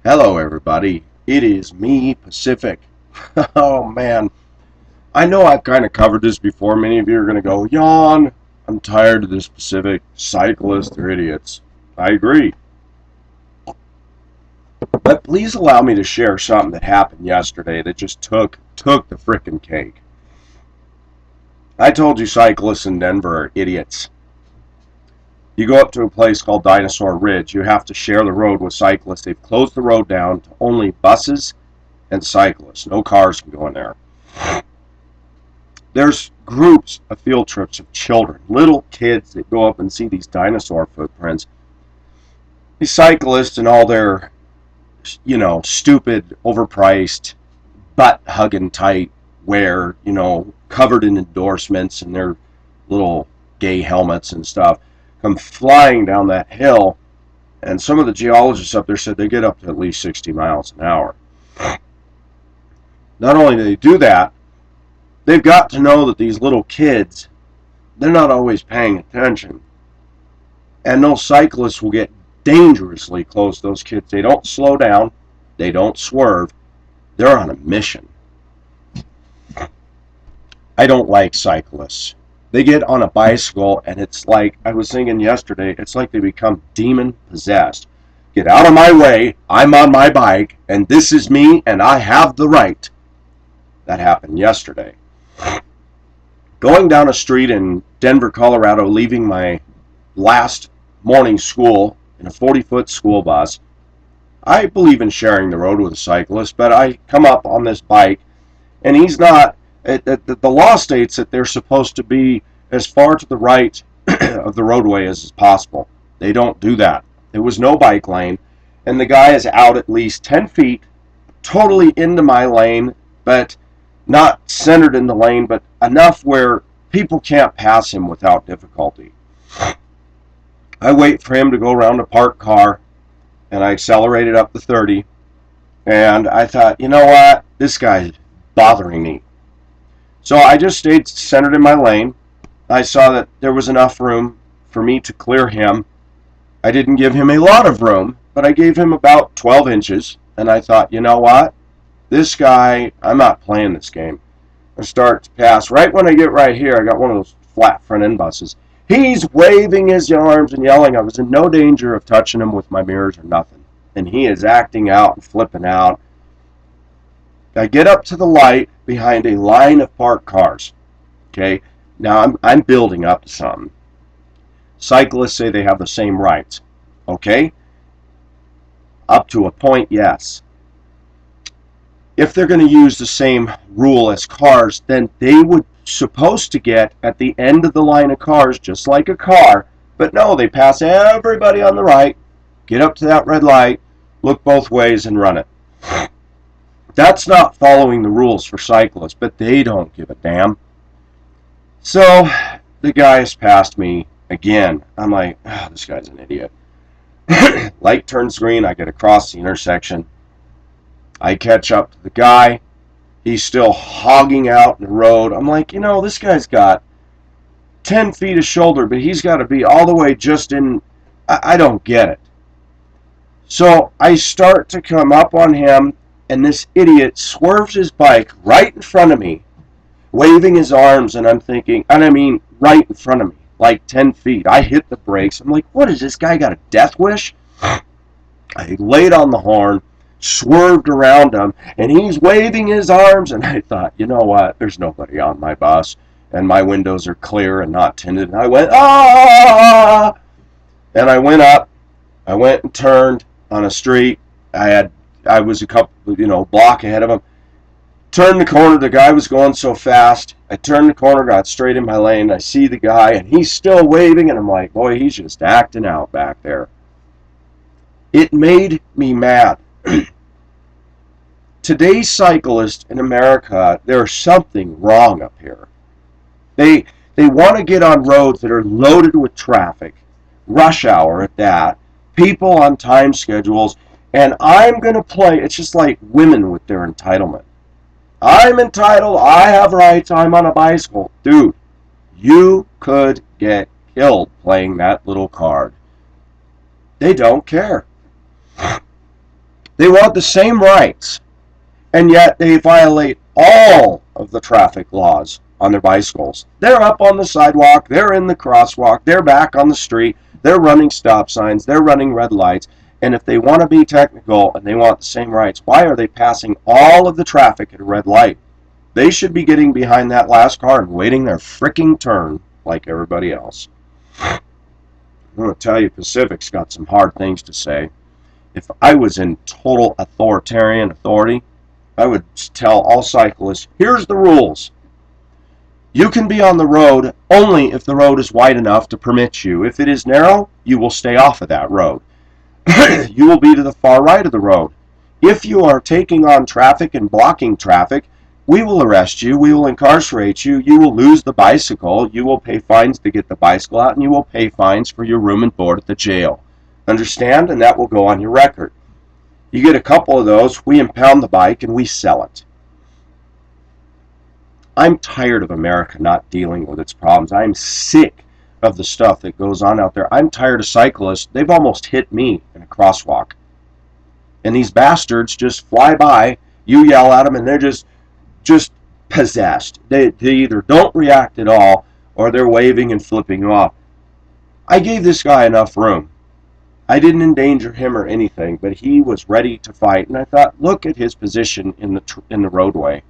Hello, everybody. It is me, Pacific. Oh, man. I know I've kind of covered this before. Many of you are going to go, yawn. I'm tired of this Pacific. Cyclists, they're idiots. I agree. But please allow me to share something that happened yesterday that just took the frickin' cake. I told you cyclists in Denver are idiots. You go up to a place called Dinosaur Ridge. You have to share the road with cyclists. They've closed the road down to only buses and cyclists. No cars can go in there. There's groups of field trips of children, little kids that go up and see these dinosaur footprints. These cyclists and all their, stupid, overpriced, butt-hugging tight wear, covered in endorsements and their little gay helmets and stuff, come flying down that hill, and some of the geologists up there said they get up to at least 60 miles an hour. Not only do they do that, they've got to know that these little kids, they're not always paying attention. And those cyclists will get dangerously close to those kids. They don't slow down. They don't swerve. They're on a mission. I don't like cyclists. They get on a bicycle, and it's like, I was thinking yesterday, it's like they become demon-possessed. Get out of my way, I'm on my bike, and this is me, and I have the right. That happened yesterday. Going down a street in Denver, Colorado, leaving my last morning school in a 40-foot school bus. I believe in sharing the road with a cyclist, but I come up on this bike, and he's not. The law states that they're supposed to be as far to the right of the roadway as is possible. They don't do that. There was no bike lane, and the guy is out at least 10 feet, totally into my lane, but not centered in the lane, but enough where people can't pass him without difficulty. I wait for him to go around a parked car, and I accelerated up to 30, and I thought, you know what? This guy's bothering me. So I just stayed centered in my lane. I saw that there was enough room for me to clear him. I didn't give him a lot of room, but I gave him about 12 inches. And I thought, you know what? This guy, I'm not playing this game. I start to pass. Right when I get right here, I got one of those flat front end buses. He's waving his arms and yelling. I was in no danger of touching him with my mirrors or nothing. And he is acting out and flipping out. I get up to the light behind a line of parked cars. Okay, now I'm building up to something. Cyclists say they have the same rights. Okay, up to a point, yes. If they're going to use the same rule as cars, then they would supposed to get at the end of the line of cars just like a car. But no, they pass everybody on the right, get up to that red light, look both ways, and run it. That's not following the rules for cyclists, but they don't give a damn. So the guy has passed me again. I'm like, oh, this guy's an idiot. Light turns green. I get across the intersection. I catch up to the guy. He's still hogging out in the road. I'm like, this guy's got 10 feet of shoulder, but he's got to be all the way just in. I don't get it. So I start to come up on him, and this idiot swerves his bike right in front of me, waving his arms, and I'm thinking, and I mean right in front of me, like 10 feet. I hit the brakes. I'm like, what is this guy got a death wish? I laid on the horn, swerved around him, and he's waving his arms, and I thought, you know what, there's nobody on my bus, and my windows are clear and not tinted, and I went, ah! And I went up, I went and turned on a street. I was a couple, block ahead of him. Turned the corner. The guy was going so fast. I turned the corner, got straight in my lane. I see the guy, and he's still waving, and I'm like, boy, he's just acting out back there. It made me mad. Today's cyclists in America, there's something wrong up here. They want to get on roads that are loaded with traffic, rush hour at that, people on time schedules, and I'm going to play. It's just like women with their entitlement. I'm entitled. I have rights. I'm on a bicycle. Dude, you could get killed playing that little card. They don't care. They want the same rights, and yet they violate all of the traffic laws on their bicycles. They're up on the sidewalk, they're in the crosswalk, they're back on the street, they're running stop signs, they're running red lights, and if they want to be technical and they want the same rights, why are they passing all of the traffic at a red light? They should be getting behind that last car and waiting their freaking turn like everybody else. I'm going to tell you, Pacific's got some hard things to say. If I was in total authoritarian authority, I would tell all cyclists, here's the rules. You can be on the road only if the road is wide enough to permit you. If it is narrow, you will stay off of that road. You will be to the far right of the road. If you are taking on traffic and blocking traffic, we will arrest you, we will incarcerate you, you will lose the bicycle, you will pay fines to get the bicycle out, and you will pay fines for your room and board at the jail. Understand? And that will go on your record. You get a couple of those, we impound the bike and we sell it. I'm tired of America not dealing with its problems. I'm sick of the stuff that goes on out there. I'm tired of cyclists. They've almost hit me in a crosswalk. And these bastards just fly by, you yell at them, and they're just possessed. They either don't react at all, or they're waving and flipping off. I gave this guy enough room. I didn't endanger him or anything, but he was ready to fight, and I thought, look at his position in the roadway.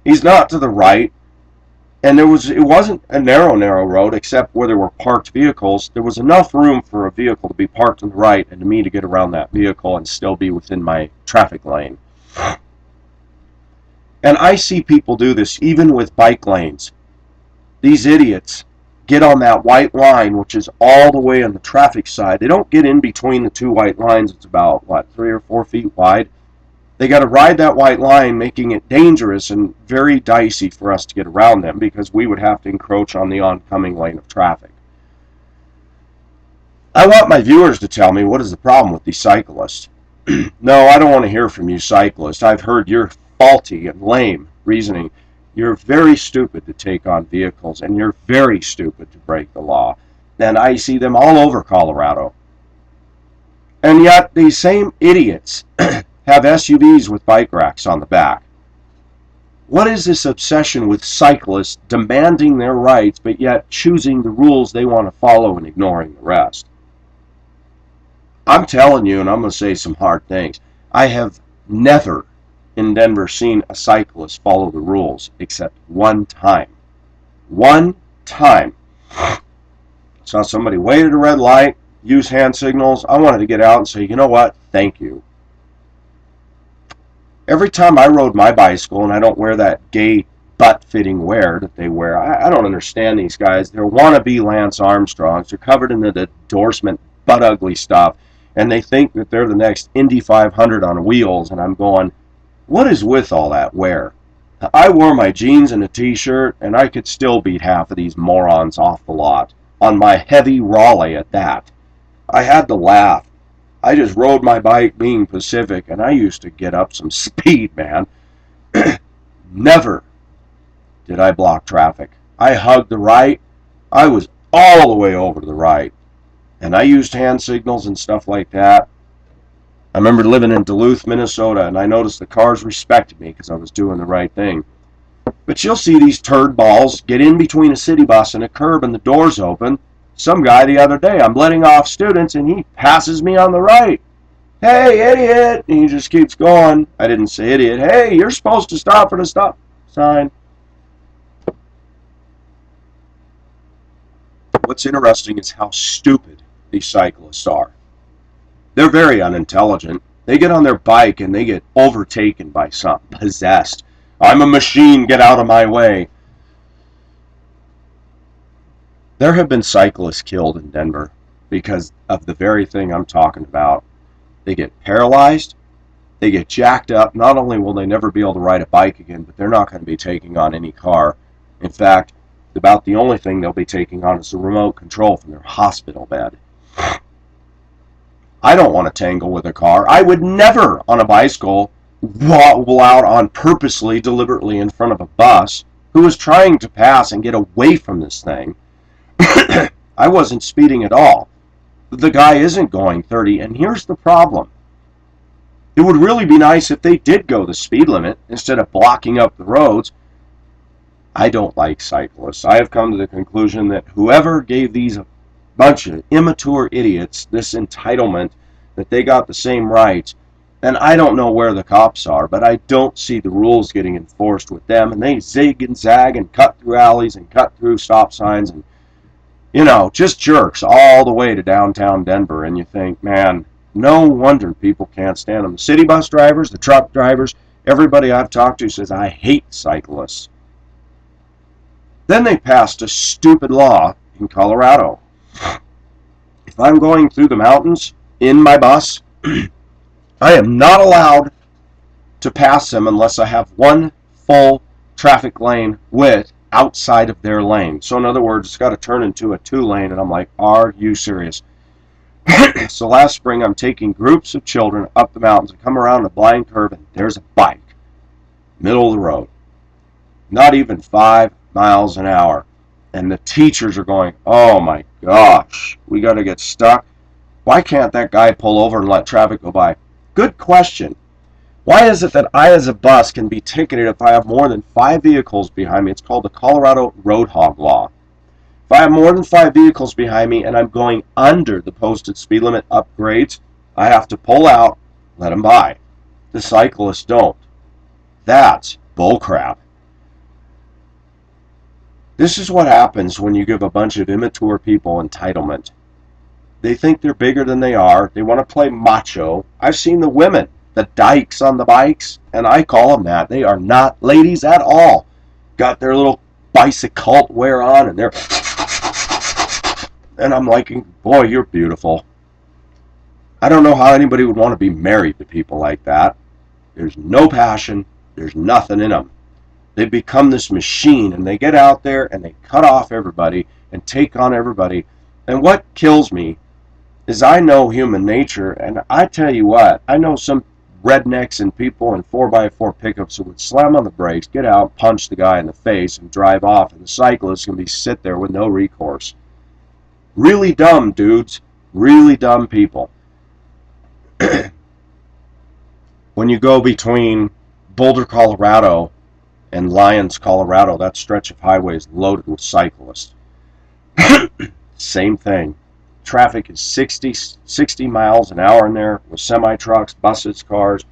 He's not to the right, and it wasn't a narrow road, except where there were parked vehicles. There was enough room for a vehicle to be parked on the right and to me to get around that vehicle and still be within my traffic lane. And I see people do this even with bike lanes. These idiots get on that white line, which is all the way on the traffic side. They don't get in between the two white lines. It's about, 3 or 4 feet wide. They got to ride that white line, making it dangerous and very dicey for us to get around them because we would have to encroach on the oncoming lane of traffic. I want my viewers to tell me what is the problem with these cyclists. No, I don't want to hear from you cyclists. I've heard your faulty and lame reasoning. You're very stupid to take on vehicles, and you're very stupid to break the law. And I see them all over Colorado. And yet these same idiots have SUVs with bike racks on the back. What is this obsession with cyclists demanding their rights, but yet choosing the rules they want to follow and ignoring the rest? I'm telling you, and I'm going to say some hard things, I have never in Denver seen a cyclist follow the rules except one time. One time. Saw somebody wait at a red light, use hand signals. I wanted to get out and say, you know what, thank you. Every time I rode my bicycle, and I don't wear that gay butt-fitting wear that they wear, I don't understand these guys. They're wannabe Lance Armstrongs. They're covered in the endorsement butt-ugly stuff, and they think that they're the next Indy 500 on wheels, and I'm going, what is with all that wear? I wore my jeans and a t-shirt, and I could still beat half of these morons off the lot, on my heavy Raleigh at that. I had to laugh. I just rode my bike being Pacific, and I used to get up some speed, man. Never did I block traffic. I hugged the right. I was all the way over to the right. And I used hand signals and stuff like that. I remember living in Duluth, Minnesota, and I noticed the cars respected me because I was doing the right thing. But you'll see these turd balls get in between a city bus and a curb and the doors open. Some guy the other day, I'm letting off students, and he passes me on the right. Hey, idiot! And he just keeps going. I didn't say idiot. Hey, you're supposed to stop for the stop sign. What's interesting is how stupid these cyclists are. They're very unintelligent. They get on their bike and they get overtaken by something, possessed. I'm a machine, get out of my way. There have been cyclists killed in Denver because of the very thing I'm talking about. They get paralyzed, they get jacked up. Not only will they never be able to ride a bike again, but they're not going to be taking on any car. In fact, about the only thing they'll be taking on is the remote control from their hospital bed. I don't want to tangle with a car. I would never, on a bicycle, wobble out on purposely, deliberately in front of a bus who is trying to pass and get away from this thing. I wasn't speeding at all. The guy isn't going 30, and here's the problem. It would really be nice if they did go the speed limit instead of blocking up the roads. I don't like cyclists. I have come to the conclusion that whoever gave these a bunch of immature idiots this entitlement that they got the same rights, and I don't know where the cops are, but I don't see the rules getting enforced with them, and they zig and zag and cut through alleys and cut through stop signs and, just jerks all the way to downtown Denver, and you think, man, no wonder people can't stand them. The city bus drivers, the truck drivers, everybody I've talked to says, I hate cyclists. Then they passed a stupid law in Colorado. If I'm going through the mountains in my bus, I am not allowed to pass them unless I have one full traffic lane width outside of their lane. So in other words, it's got to turn into a 2-lane, and I'm like, are you serious? So last spring, I'm taking groups of children up the mountains and come around a blind curve, and there's a bike, middle of the road, not even 5 miles an hour. And the teachers are going, oh my gosh, we got to get stuck. Why can't that guy pull over and let traffic go by? Good question. Why is it that I as a bus can be ticketed if I have more than 5 vehicles behind me? It's called the Colorado Road Hog Law. If I have more than 5 vehicles behind me and I'm going under the posted speed limit upgrades, I have to pull out, let them by. The cyclists don't. That's bullcrap. This is what happens when you give a bunch of immature people entitlement. They think they're bigger than they are. They want to play macho. I've seen the women, the dykes on the bikes, and I call them that. They are not ladies at all. Got their little bicycle wear on, and they're... And I'm like, boy, you're beautiful. I don't know how anybody would want to be married to people like that. There's no passion. There's nothing in them. They become this machine, and they get out there, and they cut off everybody and take on everybody. And what kills me is I know human nature, and I tell you what, I know some rednecks and people in 4x4 pickups who would slam on the brakes, get out, punch the guy in the face, and drive off, and the cyclist can sit there with no recourse. Really dumb dudes, really dumb people. When you go between Boulder, Colorado and Lyons, Colorado, that stretch of highway is loaded with cyclists. Same thing. Traffic is 60 miles an hour in there with semi-trucks, buses, cars.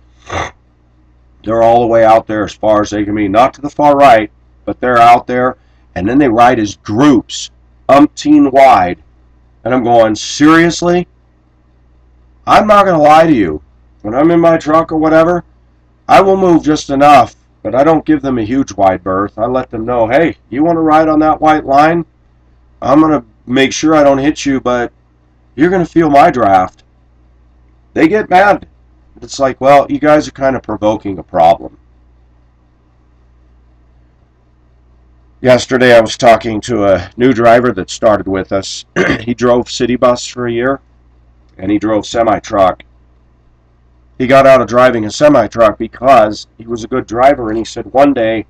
They're all the way out there as far as they can be. Not to the far right, but they're out there. And then they ride as groups, umpteen wide. And I'm going, seriously? I'm not going to lie to you. When I'm in my truck or whatever, I will move just enough, but I don't give them a huge wide berth. I let them know, hey, you want to ride on that white line? I'm going to make sure I don't hit you, but you're going to feel my draft. They get mad. It's like, well, you guys are kind of provoking a problem. Yesterday I was talking to a new driver that started with us. He drove city bus for a year, and he drove semi-truck. He got out of driving a semi-truck because he was a good driver, and he said one day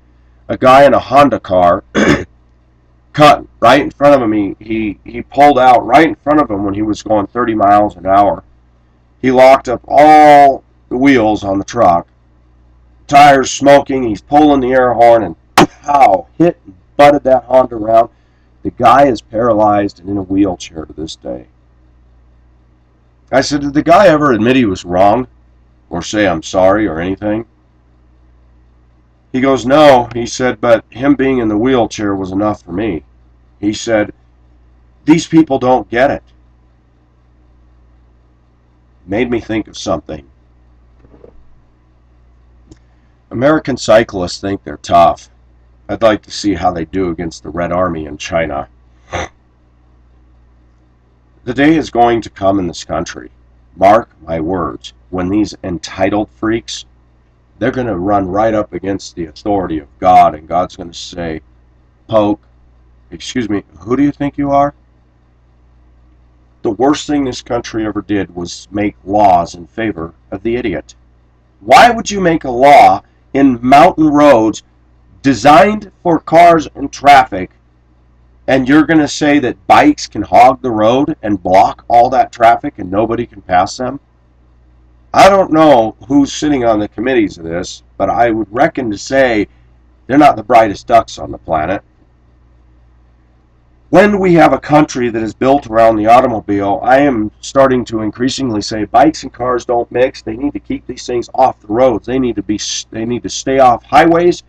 a guy in a Honda car cut right in front of him. He pulled out right in front of him when he was going 30 miles an hour. He locked up all the wheels on the truck, tires smoking, he's pulling the air horn, and pow, hit and butted that Honda around. The guy is paralyzed and in a wheelchair to this day. I said, did the guy ever admit he was wrong? Or say I'm sorry or anything? He goes, no. He said, but him being in the wheelchair was enough for me. He said, these people don't get it. Made me think of something. American cyclists think they're tough. I'd like to see how they do against the Red Army in China. The day is going to come in this country, mark my words, when these entitled freaks, they're going to run right up against the authority of God, and God's going to say, Poke, excuse me, who do you think you are? The worst thing this country ever did was make laws in favor of the idiot. Why would you make a law in mountain roads designed for cars and traffic, and you're going to say that bikes can hog the road and block all that traffic and nobody can pass them? I I don't know who's sitting on the committees of this, but I would reckon to say they're not the brightest ducks on the planet. When we have a country that is built around the automobile, I am starting to increasingly say bikes and cars don't mix. They need to keep these things off the roads. They need to stay off highways.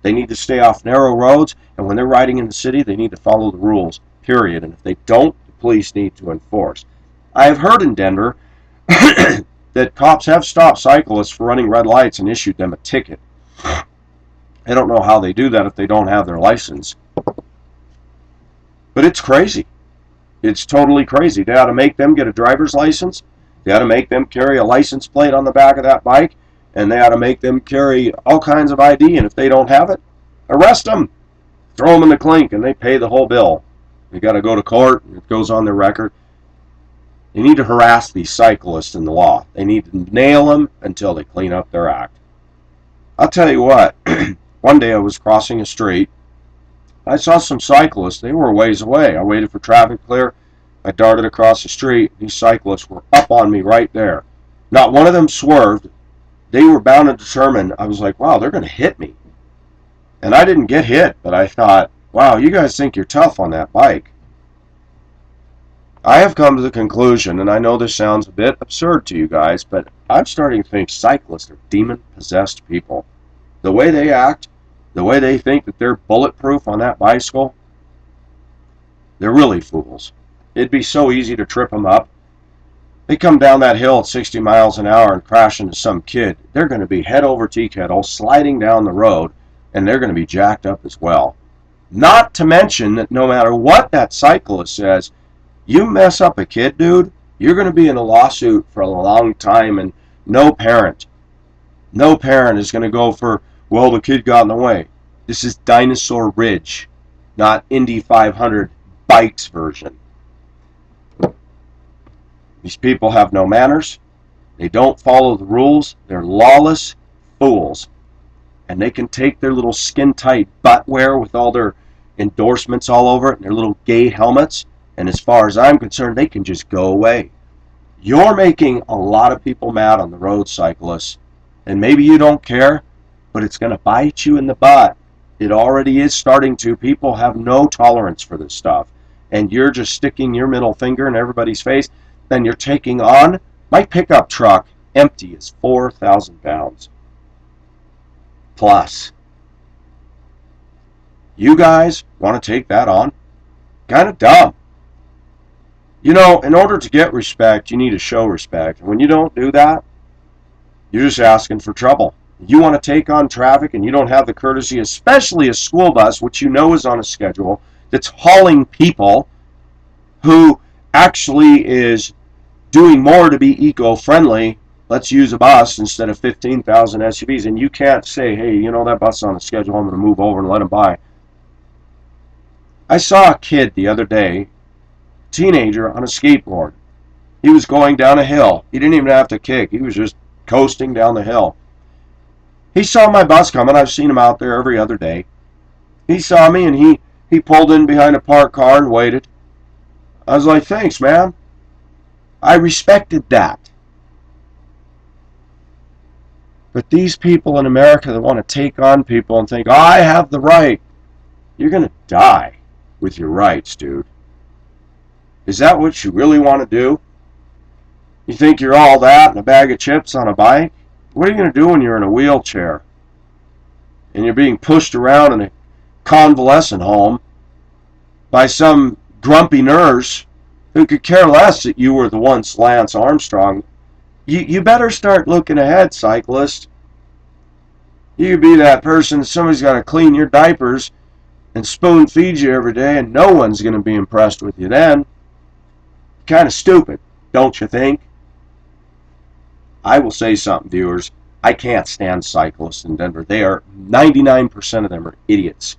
They need to stay off narrow roads. And when they're riding in the city, they need to follow the rules, period. And if they don't, the police need to enforce. I have heard in Denver that cops have stopped cyclists for running red lights and issued them a ticket. I don't know how they do that if they don't have their license. But it's crazy. It's totally crazy. They ought to make them get a driver's license. They ought to make them carry a license plate on the back of that bike. And they ought to make them carry all kinds of ID. And if they don't have it, arrest them. Throw them in the clink and they pay the whole bill. They got to go to court. It goes on their record. They need to harass these cyclists in the law. They need to nail them until they clean up their act. I'll tell you what. One day I was crossing a street. I saw some cyclists. They were a ways away. I waited for traffic to clear. I darted across the street. These cyclists were up on me right there. Not one of them swerved. They were bound and determined. I was like, wow, they're going to hit me. And I didn't get hit, but I thought, wow, you guys think you're tough on that bike. I have come to the conclusion, and I know this sounds a bit absurd to you guys, but I'm starting to think cyclists are demon-possessed people. The way they act, the way they think that they're bulletproof on that bicycle, they're really fools. It'd be so easy to trip them up. They come down that hill at 60 miles an hour and crash into some kid. They're going to be head over tea kettle sliding down the road, and they're going to be jacked up as well. Not to mention that no matter what that cyclist says, you mess up a kid, dude, you're going to be in a lawsuit for a long time, and no parent is going to go for, well, the kid got in the way. This is Dinosaur Ridge, not Indy 500 bikes version. These people have no manners. They don't follow the rules. They're lawless fools. And they can take their little skin-tight butt wear with all their endorsements all over it and their little gay helmets. And as far as I'm concerned, they can just go away. You're making a lot of people mad on the road, cyclists. And maybe you don't care, but it's going to bite you in the butt. It already is starting to. People have no tolerance for this stuff. And you're just sticking your middle finger in everybody's face. Then you're taking on. My pickup truck, empty, is 4,000 pounds. Plus. You guys want to take that on? Kind of dumb. You know, in order to get respect, you need to show respect. And when you don't do that, you're just asking for trouble. You want to take on traffic and you don't have the courtesy, especially a school bus, which you know is on a schedule, that's hauling people who actually is doing more to be eco-friendly. Let's use a bus instead of 15,000 SUVs. And you can't say, hey, you know, that bus is on a schedule, I'm going to move over and let them by. I saw a kid the other day, teenager, on a skateboard. He was going down a hill. He didn't even have to kick. He was just coasting down the hill. He saw my bus coming. I've seen him out there every other day. He saw me and he pulled in behind a parked car and waited. I was like, thanks, man. I respected that. But these people in America that want to take on people and think, oh, I have the right. You're going to die with your rights, dude. Is that what you really want to do? You think you're all that and a bag of chips on a bike? What are you going to do when you're in a wheelchair and you're being pushed around in a convalescent home by some grumpy nurse who could care less that you were the once Lance Armstrong? You better start looking ahead, cyclist. You could be that person, somebody's got to clean your diapers and spoon feed you every day, and no one's going to be impressed with you then. Kind of stupid, don't you think? I will say something, viewers. I can't stand cyclists in Denver. 99% of them are idiots.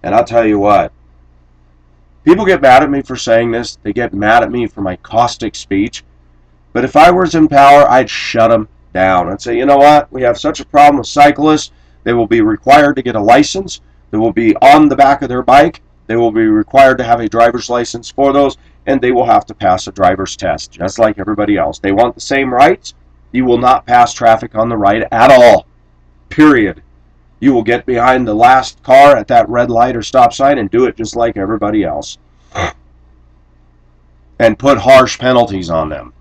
And I'll tell you what. People get mad at me for saying this. They get mad at me for my caustic speech. But if I was in power, I'd shut them down. I'd say, you know what? We have such a problem with cyclists. They will be required to get a license. They will be on the back of their bike. They will be required to have a driver's license for those. And they will have to pass a driver's test, just like everybody else. They want the same rights. You will not pass traffic on the right at all. Period. You will get behind the last car at that red light or stop sign and do it just like everybody else. And put harsh penalties on them.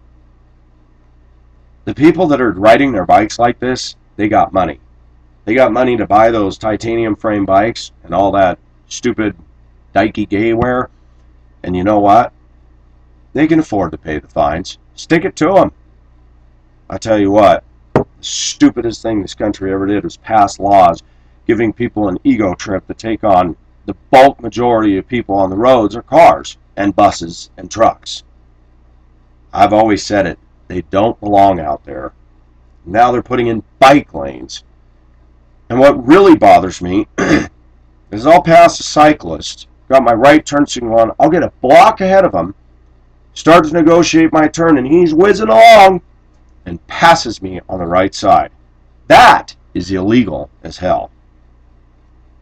The people that are riding their bikes like this, they got money. They got money to buy those titanium frame bikes and all that stupid dykey gay wear. And you know what? They can afford to pay the fines. Stick it to them. I tell you what, the stupidest thing this country ever did was pass laws giving people an ego trip to take on the bulk majority of people on the roads are cars and buses and trucks. I've always said it. They don't belong out there. Now they're putting in bike lanes. And what really bothers me is I'll pass a cyclist, got my right turn signal on, I'll get a block ahead of him, start to negotiate my turn, and he's whizzing along and passes me on the right side. That is illegal as hell.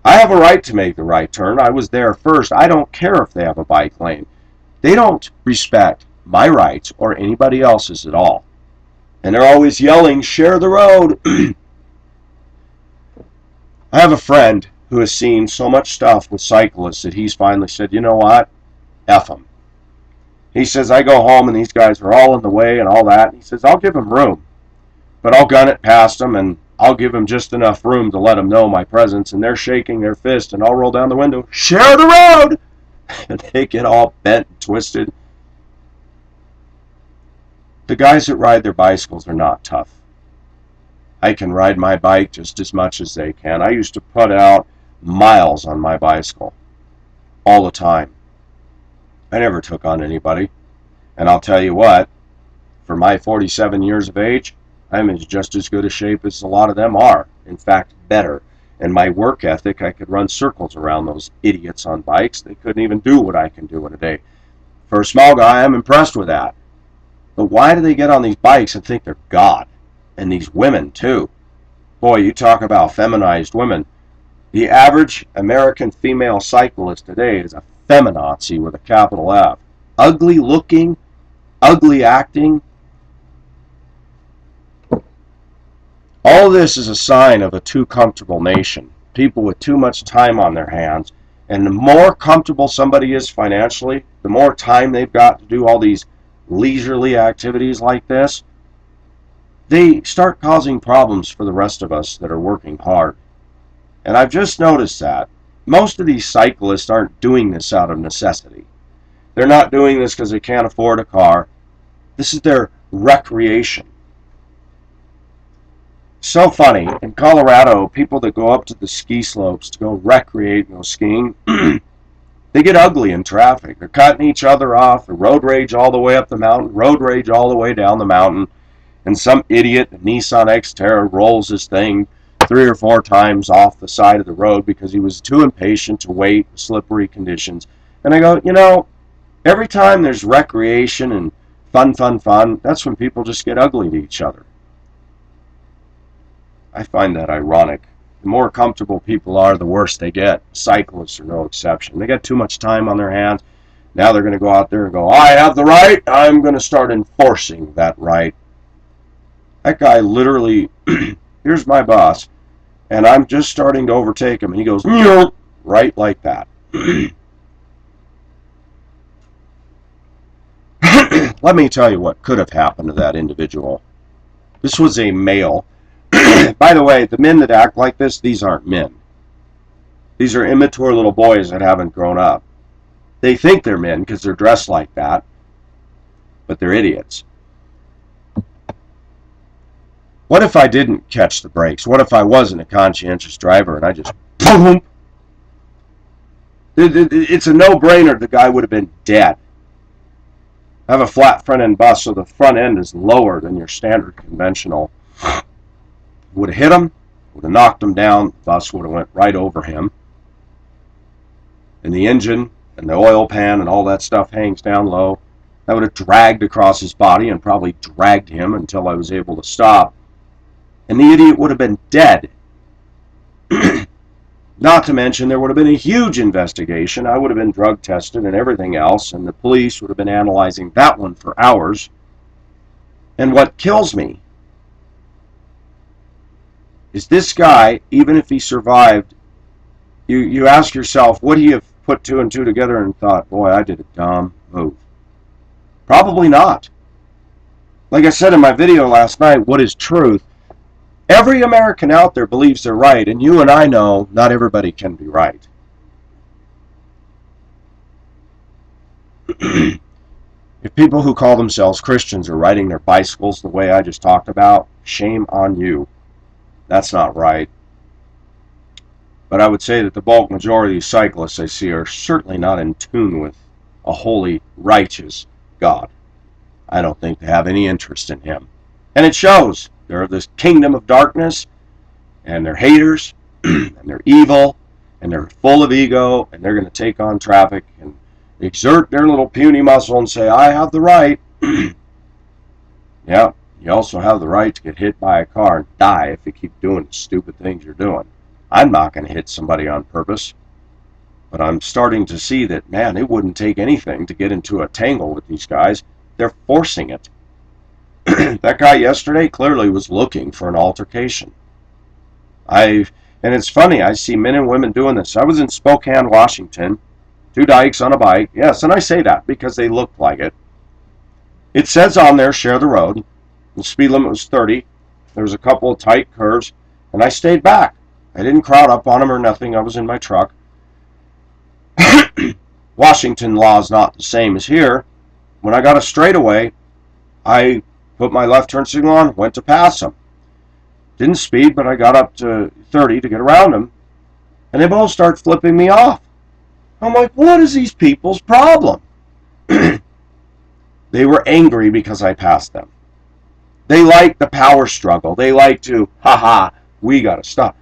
I have a right to make the right turn. I was there first. I don't care if they have a bike lane. They don't respect my rights or anybody else's at all. And they're always yelling, share the road. I have a friend who has seen so much stuff with cyclists that he's finally said, you know what? F them. He says, I go home and these guys are all in the way and all that. And he says, I'll give them room. But I'll gun it past them and I'll give them just enough room to let them know my presence. And they're shaking their fist and I'll roll down the window, share the road! And they get all bent and twisted. The guys that ride their bicycles are not tough. I can ride my bike just as much as they can. I used to put out miles on my bicycle all the time. I never took on anybody. And I'll tell you what, for my 47 years of age, I'm in just as good a shape as a lot of them are. In fact, better. And my work ethic, I could run circles around those idiots on bikes. They couldn't even do what I can do in a day. For a small guy, I'm impressed with that. But why do they get on these bikes and think they're God? And these women, too. Boy, you talk about feminized women. The average American female cyclist today is a feminazi with a capital F. Ugly looking, ugly acting. All of this is a sign of a too comfortable nation. People with too much time on their hands. And the more comfortable somebody is financially, the more time they've got to do all these leisurely activities like this, they start causing problems for the rest of us that are working hard. And I've just noticed that most of these cyclists aren't doing this out of necessity. They're not doing this because they can't afford a car. This is their recreation. So funny, in Colorado, people that go up to the ski slopes to go recreate and go skiing, they get ugly in traffic. They're cutting each other off, the road rage all the way up the mountain, road rage all the way down the mountain, and some idiot, a Nissan Xterra, rolls his thing 3 or 4 times off the side of the road because he was too impatient to wait in slippery conditions. And I go, you know, every time there's recreation and fun, that's when people just get ugly to each other. I find that ironic. The more comfortable people are, the worse they get. Cyclists are no exception. They got too much time on their hands. Now they're going to go out there and go, I have the right. I'm going to start enforcing that right. That guy literally, here's my boss, and I'm just starting to overtake him, and he goes, right like that. Let me tell you what could have happened to that individual. This was a male. By the way, the men that act like this, these aren't men. These are immature little boys that haven't grown up. They think they're men because they're dressed like that, but they're idiots. What if I didn't catch the brakes? What if I wasn't a conscientious driver and I just boom? It's a no-brainer. The guy would have been dead. I have a flat front end bus, so the front end is lower than your standard conventional. Would have hit him, would have knocked him down, the bus would have went right over him. And the engine and the oil pan and all that stuff hangs down low. That would have dragged across his body and probably dragged him until I was able to stop. And the idiot would have been dead. Not to mention there would have been a huge investigation. I would have been drug tested and everything else, and the police would have been analyzing that one for hours. And what kills me is this guy, even if he survived, you ask yourself, would he have put two and two together and thought, boy, I did a dumb move? Probably not. Like I said in my video last night, what is truth? Every American out there believes they're right, and you and I know not everybody can be right. If people who call themselves Christians are riding their bicycles the way I just talked about, shame on you. That's not right. But I would say that the bulk majority of cyclists I see are certainly not in tune with a holy, righteous God. I don't think they have any interest in him. And it shows. They're of this kingdom of darkness, and they're haters, and they're evil, and they're full of ego, and they're going to take on traffic and exert their little puny muscle and say, I have the right. Yeah, you also have the right to get hit by a car and die if you keep doing the stupid things you're doing. I'm not going to hit somebody on purpose, but I'm starting to see that, man, it wouldn't take anything to get into a tangle with these guys. They're forcing it. That guy yesterday clearly was looking for an altercation. And it's funny, I see men and women doing this. I was in Spokane, Washington, two dykes on a bike. Yes, and I say that because they look like it. It says on there, share the road. The speed limit was 30. There was a couple of tight curves, and I stayed back. I didn't crowd up on them or nothing. I was in my truck. Washington law is not the same as here. When I got a straightaway, I put my left turn signal on, went to pass them. Didn't speed, but I got up to 30 to get around them, and they both start flipping me off. I'm like, what is these people's problem? They were angry because I passed them. They like the power struggle. They like to, we got to stop.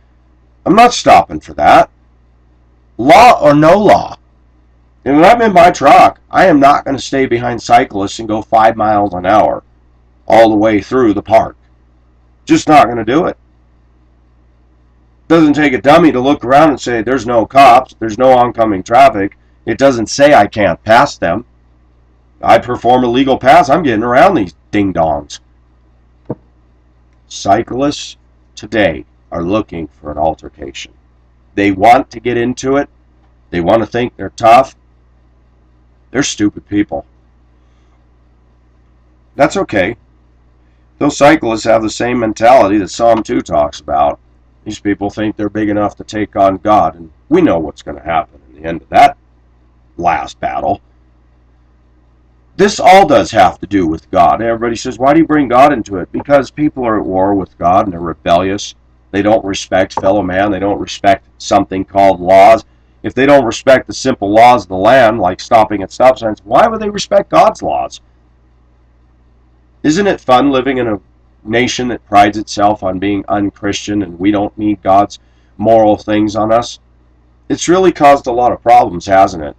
I'm not stopping for that. Law or no law. And when I'm in my truck, I am not going to stay behind cyclists and go 5 miles an hour all the way through the park. Just not going to do it. Doesn't take a dummy to look around and say, there's no cops, there's no oncoming traffic. It doesn't say I can't pass them. I perform a legal pass, I'm getting around these ding-dongs. Cyclists today are looking for an altercation. They want to get into it. They want to think they're tough. They're stupid people. That's okay. Those cyclists have the same mentality that Psalm 2 talks about. These people think they're big enough to take on God, and we know what's going to happen in the end of that last battle. This all does have to do with God. Everybody says, why do you bring God into it? Because people are at war with God, and they're rebellious. They don't respect fellow man. They don't respect something called laws. If they don't respect the simple laws of the land, like stopping at stop signs, why would they respect God's laws? Isn't it fun living in a nation that prides itself on being unchristian and we don't need God's moral things on us? It's really caused a lot of problems, hasn't it?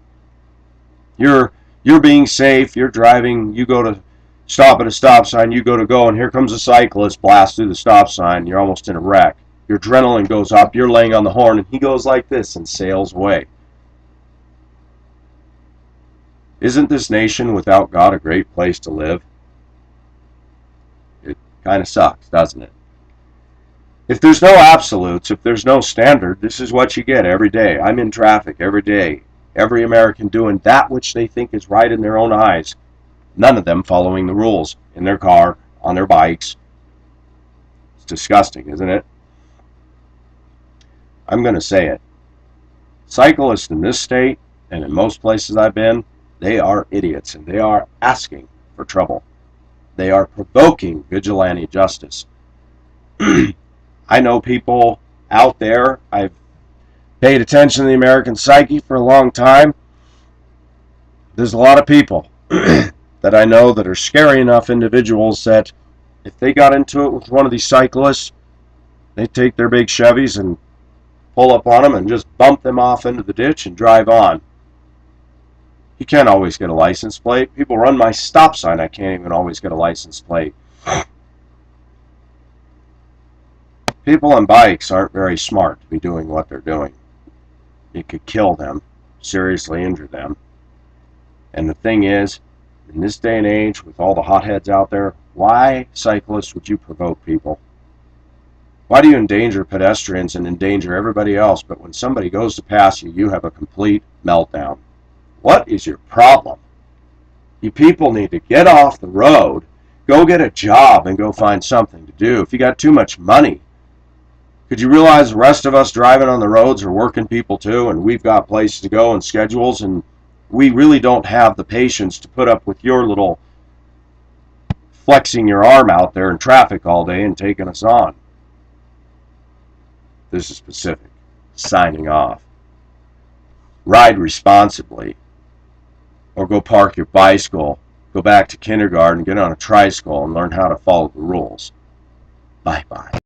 You're being safe, you're driving, you go to stop at a stop sign, you go, and here comes a cyclist, blast through the stop sign, you're almost in a wreck. Your adrenaline goes up, you're laying on the horn, and he goes like this and sails away. Isn't this nation without God a great place to live? It kind of sucks, doesn't it? If there's no absolutes, if there's no standard, this is what you get every day. I'm in traffic every day. Every American doing that which they think is right in their own eyes. None of them following the rules in their car, on their bikes. It's disgusting, isn't it? I'm going to say it. Cyclists in this state, and in most places I've been, they are idiots, and they are asking for trouble. They are provoking vigilante justice. I know people out there. I've paid attention to the American psyche for a long time. There's a lot of people that I know that are scary enough individuals that if they got into it with one of these cyclists, they take their big Chevys and pull up on them and just bump them off into the ditch and drive on. You can't always get a license plate. People run my stop sign. I can't even always get a license plate. People on bikes aren't very smart to be doing what they're doing. It could kill them, seriously injure them. And the thing is, in this day and age, with all the hotheads out there, why, cyclists, would you provoke people? Why do you endanger pedestrians and endanger everybody else, but when somebody goes to pass you, you have a complete meltdown? What is your problem? You people need to get off the road, go get a job, and go find something to do. If you got too much money, could you realize the rest of us driving on the roads are working people too, and we've got places to go and schedules, and we really don't have the patience to put up with your little flexing your arm out there in traffic all day and taking us on. This is Pacific, signing off. Ride responsibly, or go park your bicycle, go back to kindergarten, get on a tricycle, and learn how to follow the rules. Bye-bye.